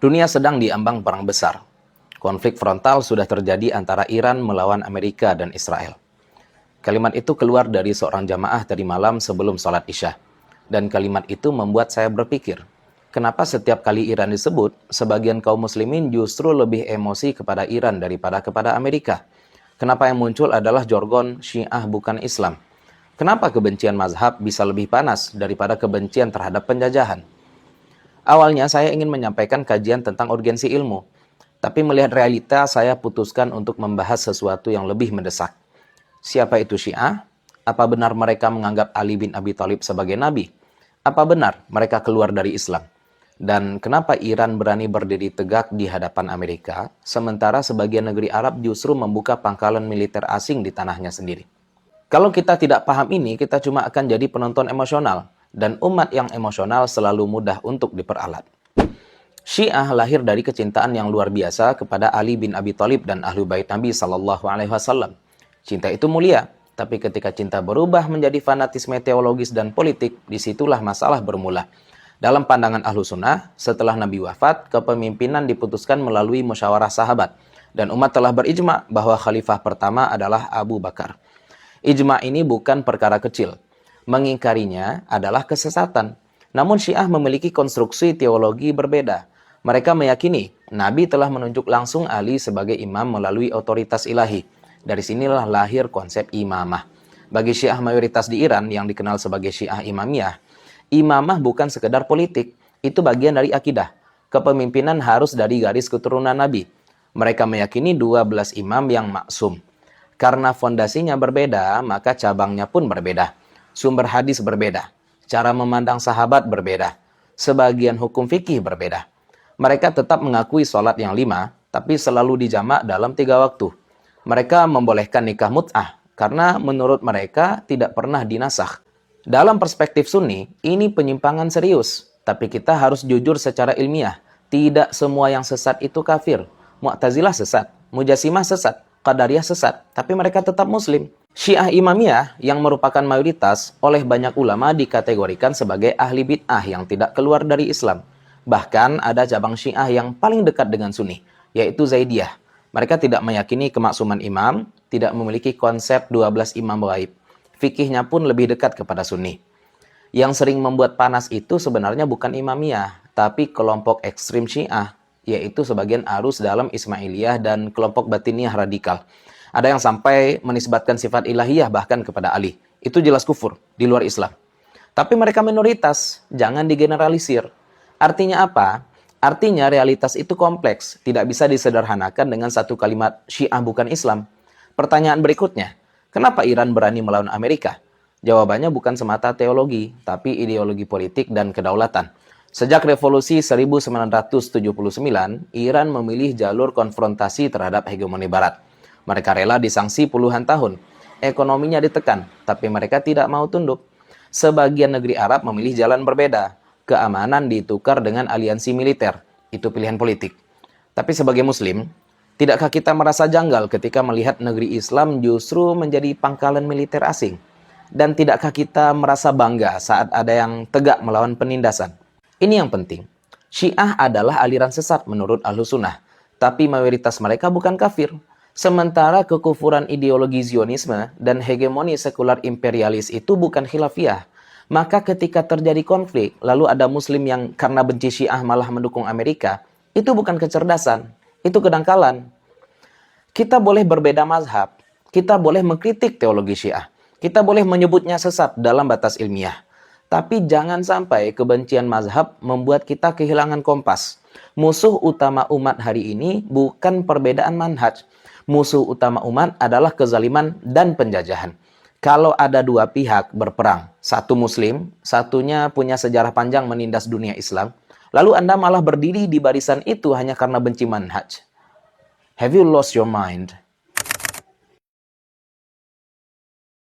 Dunia sedang diambang perang besar. Konflik frontal sudah terjadi antara Iran melawan Amerika dan Israel. Kalimat itu keluar dari seorang jamaah tadi malam sebelum sholat Isya. Dan kalimat itu membuat saya berpikir, kenapa setiap kali Iran disebut, sebagian kaum muslimin justru lebih emosi kepada Iran daripada kepada Amerika? Kenapa yang muncul adalah jargon Syiah bukan Islam? Kenapa kebencian mazhab bisa lebih panas daripada kebencian terhadap penjajahan? Awalnya saya ingin menyampaikan kajian tentang urgensi ilmu, tapi melihat realita saya putuskan untuk membahas sesuatu yang lebih mendesak. Siapa itu Syiah? Apa benar mereka menganggap Ali bin Abi Thalib sebagai nabi? Apa benar mereka keluar dari Islam? Dan kenapa Iran berani berdiri tegak di hadapan Amerika, sementara sebagian negeri Arab justru membuka pangkalan militer asing di tanahnya sendiri? Kalau kita tidak paham ini, kita cuma akan jadi penonton emosional, dan umat yang emosional selalu mudah untuk diperalat. Syiah lahir dari kecintaan yang luar biasa kepada Ali bin Abi Thalib dan Ahlu Bait Nabi SAW. Cinta itu mulia, tapi ketika cinta berubah menjadi fanatisme teologis dan politik, disitulah masalah bermula. Dalam pandangan Ahlu Sunnah, setelah Nabi wafat, kepemimpinan diputuskan melalui musyawarah sahabat, dan umat telah berijma bahwa khalifah pertama adalah Abu Bakar. Ijma ini bukan perkara kecil. Mengingkarinya adalah kesesatan. Namun Syiah memiliki konstruksi teologi berbeda. Mereka meyakini Nabi telah menunjuk langsung Ali sebagai imam melalui otoritas ilahi. Dari sinilah lahir konsep imamah. Bagi Syiah mayoritas di Iran yang dikenal sebagai Syiah Imamiyah, imamah bukan sekedar politik, itu bagian dari akidah. Kepemimpinan harus dari garis keturunan Nabi. Mereka meyakini 12 imam yang maksum. Karena fondasinya berbeda, maka cabangnya pun berbeda. Sumber hadis berbeda, cara memandang sahabat berbeda, sebagian hukum fikih berbeda. Mereka tetap mengakui sholat yang 5, tapi selalu dijamak dalam 3 waktu. Mereka membolehkan nikah mut'ah, karena menurut mereka tidak pernah dinasakh. Dalam perspektif Sunni, ini penyimpangan serius, tapi kita harus jujur secara ilmiah. Tidak semua yang sesat itu kafir. Mu'tazilah sesat, Mujassimah sesat, Qadariyah sesat, tapi mereka tetap muslim. Syiah Imamiyah yang merupakan mayoritas oleh banyak ulama dikategorikan sebagai ahli bid'ah yang tidak keluar dari Islam. Bahkan ada cabang Syiah yang paling dekat dengan Sunni, yaitu Zaidiyah. Mereka tidak meyakini kemaksuman imam, tidak memiliki konsep 12 imam gaib. Fikihnya pun lebih dekat kepada Sunni. Yang sering membuat panas itu sebenarnya bukan Imamiyah, tapi kelompok ekstrim Syiah, yaitu sebagian arus dalam Ismailiyah dan kelompok Batiniyah radikal. Ada yang sampai menisbatkan sifat ilahiyah bahkan kepada Ali. Itu jelas kufur, di luar Islam. Tapi mereka minoritas, jangan digeneralisir. Artinya apa? Artinya realitas itu kompleks, tidak bisa disederhanakan dengan satu kalimat Syiah bukan Islam. Pertanyaan berikutnya, kenapa Iran berani melawan Amerika? Jawabannya bukan semata teologi, tapi ideologi politik dan kedaulatan. Sejak revolusi 1979, Iran memilih jalur konfrontasi terhadap hegemoni Barat. Mereka rela disangsi puluhan tahun. Ekonominya ditekan, tapi mereka tidak mau tunduk. Sebagian negeri Arab memilih jalan berbeda. Keamanan ditukar dengan aliansi militer. Itu pilihan politik. Tapi sebagai Muslim, tidakkah kita merasa janggal ketika melihat negeri Islam justru menjadi pangkalan militer asing? Dan tidakkah kita merasa bangga saat ada yang tegak melawan penindasan? Ini yang penting. Syiah adalah aliran sesat menurut Ahlus Sunnah. Tapi mayoritas mereka bukan kafir. Sementara kekufuran ideologi Zionisme dan hegemoni sekular imperialis itu bukan khilafiyah. Maka ketika terjadi konflik, lalu ada muslim yang karena benci Syiah malah mendukung Amerika, itu bukan kecerdasan, itu kedangkalan. Kita boleh berbeda mazhab, kita boleh mengkritik teologi Syiah, kita boleh menyebutnya sesat dalam batas ilmiah. Tapi jangan sampai kebencian mazhab membuat kita kehilangan kompas. Musuh utama umat hari ini bukan perbedaan manhaj. Musuh utama umat adalah kezaliman dan penjajahan. Kalau ada dua pihak berperang, satu muslim, satunya punya sejarah panjang menindas dunia Islam, lalu Anda malah berdiri di barisan itu hanya karena benci manhaj. Have you lost your mind?